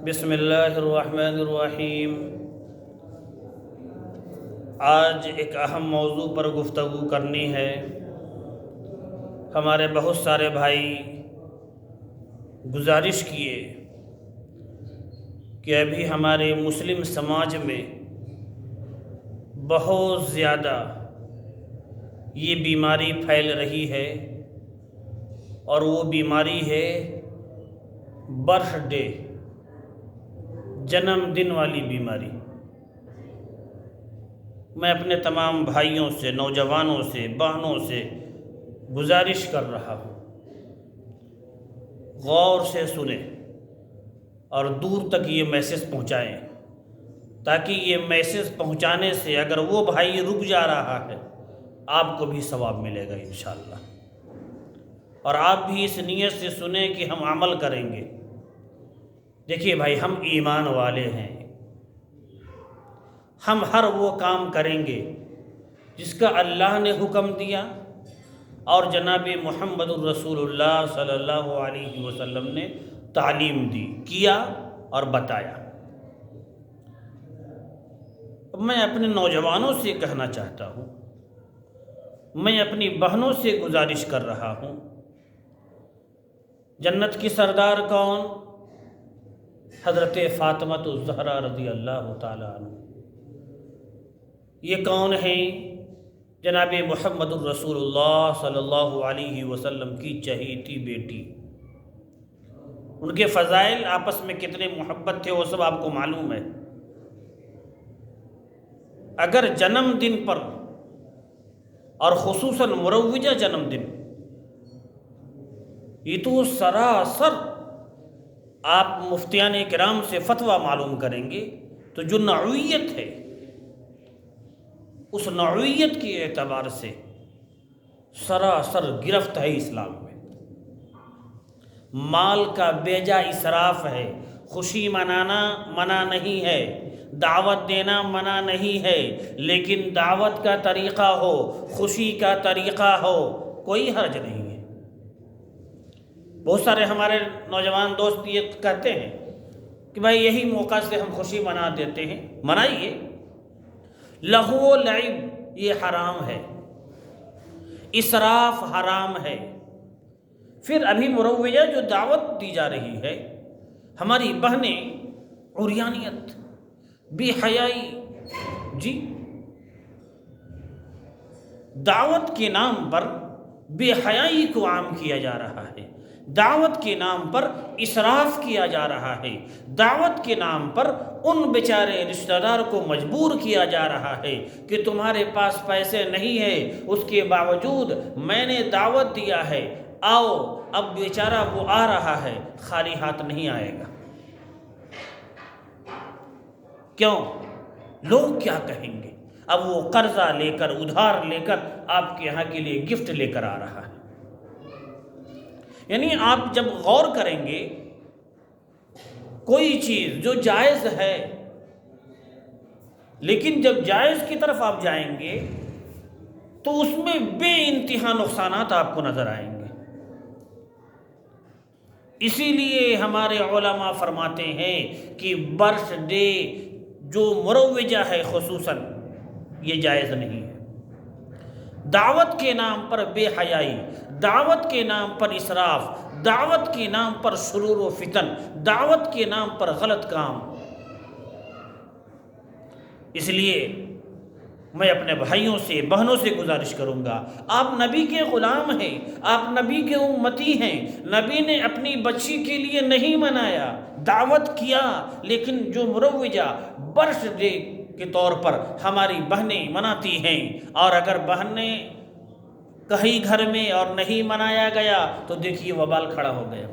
بسم اللہ الرحمن الرحیم۔ آج ایک اہم موضوع پر گفتگو کرنی ہے۔ ہمارے بہت سارے بھائی گزارش کیے کہ ابھی ہمارے مسلم سماج میں بہت زیادہ یہ بیماری پھیل رہی ہے، اور وہ بیماری ہے برتھ ڈے، جنم دن والی بیماری۔ میں اپنے تمام بھائیوں سے، نوجوانوں سے، بہنوں سے گزارش کر رہا ہوں، غور سے سنیں اور دور تک یہ میسج پہنچائیں، تاکہ یہ میسج پہنچانے سے اگر وہ بھائی رک جا رہا ہے، آپ کو بھی ثواب ملے گا انشاءاللہ، اور آپ بھی اس نیت سے سنیں کہ ہم عمل کریں گے۔ دیکھیے بھائی، ہم ایمان والے ہیں، ہم ہر وہ کام کریں گے جس کا اللہ نے حکم دیا اور جناب محمد الرسول اللہ صلی اللہ علیہ وسلم نے تعلیم دی، کیا اور بتایا۔ میں اپنے نوجوانوں سے کہنا چاہتا ہوں، میں اپنی بہنوں سے گزارش کر رہا ہوں، جنت کی سردار کون؟ حضرت فاطمہ الزہرا رضی اللہ تعالیٰ عنہ۔ یہ کون ہیں؟ جناب محمد الرسول اللہ صلی اللہ علیہ وسلم کی چہیتی بیٹی۔ ان کے فضائل آپس میں کتنے محبت تھے وہ سب آپ کو معلوم ہے۔ اگر جنم دن پر، اور خصوصاً مروجہ جنم دن، یہ تو سراسر آپ مفتیان کرام سے فتویٰ معلوم کریں گے تو جو نوعیت ہے، اس نوعیت کے اعتبار سے سراسر گرفت ہے اسلام میں۔ مال کا بیجا اسراف ہے، خوشی منانا منع نہیں ہے، دعوت دینا منع نہیں ہے، لیکن دعوت کا طریقہ ہو، خوشی کا طریقہ ہو، کوئی حرج نہیں ہے۔ بہت سارے ہمارے نوجوان دوست یہ کہتے ہیں کہ بھائی یہی موقع سے ہم خوشی منا دیتے ہیں۔ منائیے، لہو و لعب یہ حرام ہے، اسراف حرام ہے۔ پھر ابھی مروجہ جو دعوت دی جا رہی ہے، ہماری بہنیں عریانیت، بے حیائی، جی دعوت کے نام پر بے حیائی کو عام کیا جا رہا ہے، دعوت کے نام پر اسراف کیا جا رہا ہے، دعوت کے نام پر ان بیچارے رشتہ دار کو مجبور کیا جا رہا ہے کہ تمہارے پاس پیسے نہیں ہے، اس کے باوجود میں نے دعوت دیا ہے، آؤ۔ اب بیچارہ وہ آ رہا ہے، خالی ہاتھ نہیں آئے گا۔ کیوں؟ لوگ کیا کہیں گے؟ اب وہ قرضہ لے کر، ادھار لے کر آپ کے یہاں کے لیے گفٹ لے کر آ رہا ہے۔ یعنی آپ جب غور کریں گے، کوئی چیز جو جائز ہے، لیکن جب جائز کی طرف آپ جائیں گے تو اس میں بے انتہا نقصانات آپ کو نظر آئیں گے۔ اسی لیے ہمارے علماء فرماتے ہیں کہ برتھ ڈے جو مروجہ ہے خصوصاً، یہ جائز نہیں ہے۔ دعوت کے نام پر بے حیائی، دعوت کے نام پر اسراف، دعوت کے نام پر شرور و فتن، دعوت کے نام پر غلط کام۔ اس لیے میں اپنے بھائیوں سے، بہنوں سے گزارش کروں گا، آپ نبی کے غلام ہیں، آپ نبی کے امتی ہیں۔ نبی نے اپنی بچی کے لیے نہیں منایا، دعوت کیا، لیکن جو مروجہ برتھ ڈے کے طور پر ہماری بہنیں مناتی ہیں، اور اگر بہنیں کہیں گھر میں اور نہیں منایا گیا تو دیکھیے وبال کھڑا ہو گیا۔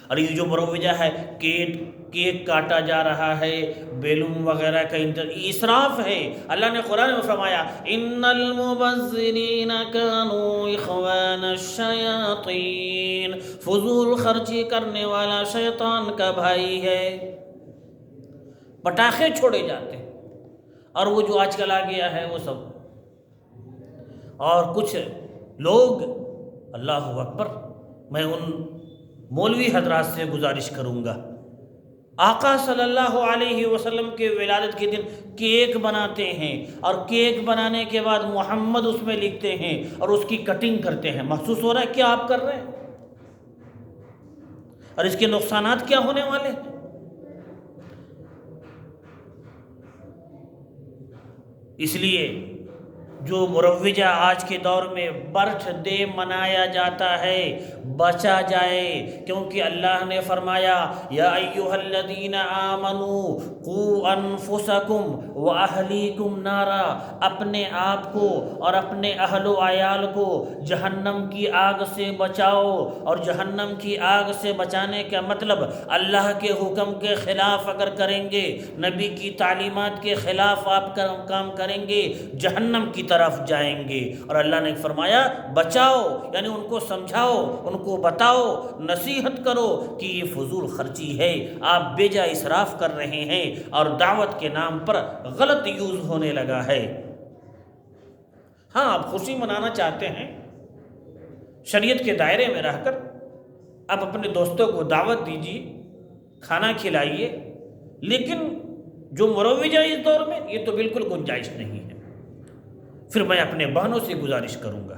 اور یہ جو مروجہ ہے، کیک کاٹا جا رہا ہے، بیلون وغیرہ کا اسراف ہے۔ اللہ نے قرآن میں فرمایا، ان المبذرین کانوا اخوان الشیاطین، فضول خرچی کرنے والا شیطان کا بھائی ہے۔ پٹاخے چھوڑے جاتے ہیں، اور وہ جو آج کل آ گیا ہے وہ سب، اور کچھ لوگ، اللہ اکبر، میں ان مولوی حضرات سے گزارش کروں گا آقا صلی اللہ علیہ وسلم کے ولادت کے دن کیک بناتے ہیں، اور کیک بنانے کے بعد محمد اس میں لکھتے ہیں اور اس کی کٹنگ کرتے ہیں۔ محسوس ہو رہا ہے کیا آپ کر رہے ہیں اور اس کے نقصانات کیا ہونے والے ہیں؟ اس لیے جو مروجہ آج کے دور میں برتھ ڈے منایا جاتا ہے، بچا جائے، کیونکہ اللہ نے فرمایا یا ایھا الذین آمنوا قوا انفسکم واہلیکم نارا، اپنے آپ کو اور اپنے اہل و عیال کو جہنم کی آگ سے بچاؤ۔ اور جہنم کی آگ سے بچانے کا مطلب اللہ کے حکم کے خلاف اگر کریں گے، نبی کی تعلیمات کے خلاف آپ کام کریں گے، جہنم کی طرف جائیں گے۔ اور اللہ نے فرمایا بچاؤ، یعنی ان کو سمجھاؤ، ان کو بتاؤ، نصیحت کرو کہ یہ فضول خرچی ہے، آپ بے جا اسراف کر رہے ہیں اور دعوت کے نام پر غلط یوز ہونے لگا ہے۔ ہاں آپ خوشی منانا چاہتے ہیں، شریعت کے دائرے میں رہ کر آپ اپنے دوستوں کو دعوت دیجیے، کھانا کھلائیے، لیکن جو مروجہ اس دور میں یہ تو بالکل گنجائش نہیں ہے۔ پھر میں اپنے بہنوں سے گزارش کروں گا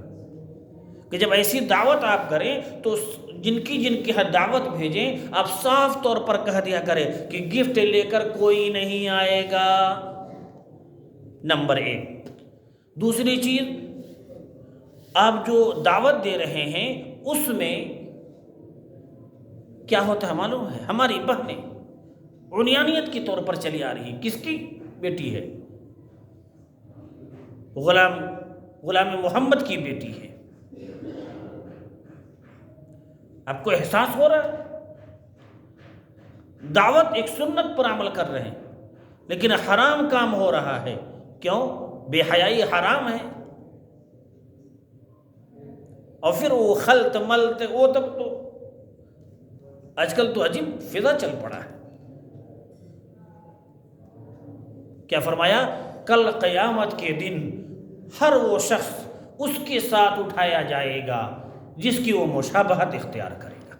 کہ جب ایسی دعوت آپ کریں تو جن کی دعوت بھیجیں، آپ صاف طور پر کہہ دیا کریں کہ گفٹ لے کر کوئی نہیں آئے گا، نمبر 1۔ دوسری چیز، آپ جو دعوت دے رہے ہیں اس میں کیا ہوتا ہے معلوم ہے؟ ہماری بہنیں عنیانیت کے طور پر چلی آ رہی ہیں۔ کس کی بیٹی ہے؟ غلام محمد کی بیٹی ہے۔ آپ کو احساس ہو رہا ہے؟ دعوت ایک سنت پر عمل کر رہے ہیں، لیکن حرام کام ہو رہا ہے۔ کیوں؟ بے حیائی حرام ہے، اور پھر وہ خلط ملط، وہ تب تو آج کل تو عجیب فضا چل پڑا ہے۔ کیا فرمایا؟ کل قیامت کے دن ہر وہ شخص اس کے ساتھ اٹھایا جائے گا جس کی وہ مشابہت اختیار کرے گا۔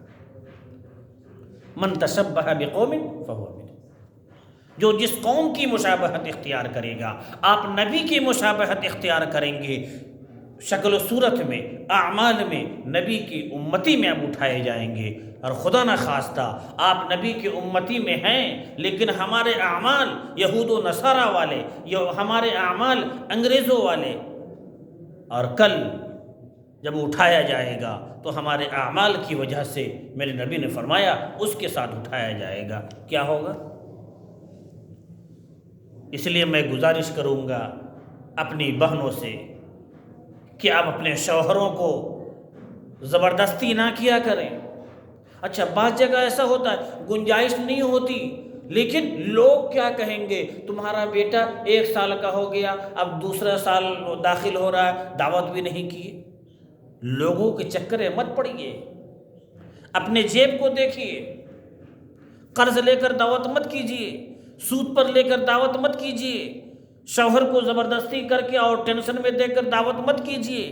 من تشبہ بقوم فہو منہم، جو جس قوم کی مشابہت اختیار کرے گا۔ آپ نبی کی مشابہت اختیار کریں گے، شکل و صورت میں، اعمال میں نبی کی امتی میں اب اٹھائے جائیں گے۔ اور خدا نہ خواستہ آپ نبی کی امتی میں ہیں، لیکن ہمارے اعمال یہود و نصارہ والے، ہمارے اعمال انگریزوں والے، اور کل جب اٹھایا جائے گا تو ہمارے اعمال کی وجہ سے میرے نبی نے فرمایا اس کے ساتھ اٹھایا جائے گا۔ کیا ہوگا؟ اس لیے میں گزارش کروں گا اپنی بہنوں سے کہ آپ اپنے شوہروں کو زبردستی نہ کیا کریں۔ اچھا، بعض جگہ ایسا ہوتا ہے گنجائش نہیں ہوتی، لیکن لوگ کیا کہیں گے؟ تمہارا بیٹا 1 سال کا ہو گیا، اب دوسرا سال داخل ہو رہا ہے، دعوت بھی نہیں کی۔ لوگوں کے چکر میں مت پڑیے، اپنے جیب کو دیکھیے۔ قرض لے کر دعوت مت کیجیے، سود پر لے کر دعوت مت کیجیے، شوہر کو زبردستی کر کے اور ٹینشن میں دے کر دعوت مت کیجیے۔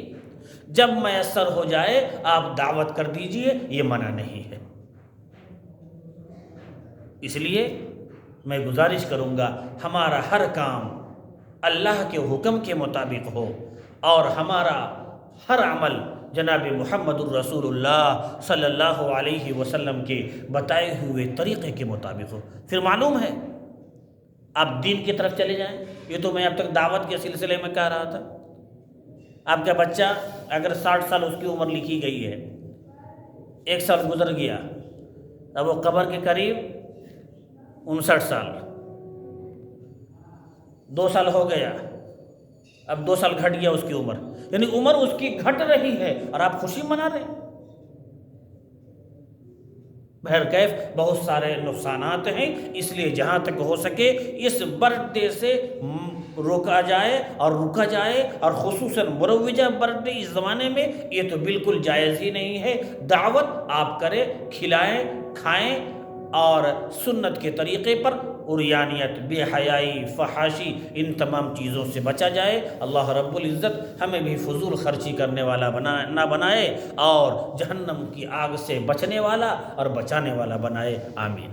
جب میسر ہو جائے آپ دعوت کر دیجیے، یہ منع نہیں ہے۔ اس لیے میں گزارش کروں گا ہمارا ہر کام اللہ کے حکم کے مطابق ہو، اور ہمارا ہر عمل جناب محمد الرسول اللہ صلی اللہ علیہ وسلم کے بتائے ہوئے طریقے کے مطابق ہو۔ پھر معلوم ہے آپ دین کی طرف چلے جائیں۔ یہ تو میں اب تک دعوت کے سلسلے میں کہہ رہا تھا۔ آپ کا بچہ اگر 60 سال اس کی عمر لکھی گئی ہے، 1 سال گزر گیا، اب وہ قبر کے قریب 59 سال، 2 سال ہو گیا، اب 2 سال گھٹ گیا اس کی عمر، یعنی عمر اس کی گھٹ رہی ہے اور آپ خوشی منا رہے ہیں۔ بہرکیف بہت سارے نقصانات ہیں، اس لیے جہاں تک ہو سکے اس برتھ ڈے سے روکا جائے اور خصوصاً مروجہ برتھ ڈے اس زمانے میں یہ تو بالکل جائز ہی نہیں ہے۔ دعوت آپ کریں، کھلائیں، کھائیں، اور سنت کے طریقے پر عریانیت، بے حیائی، فحاشی، ان تمام چیزوں سے بچا جائے۔ اللہ رب العزت ہمیں بھی فضول خرچی کرنے والا نہ بنائے، اور جہنم کی آگ سے بچنے والا اور بچانے والا بنائے۔ آمین۔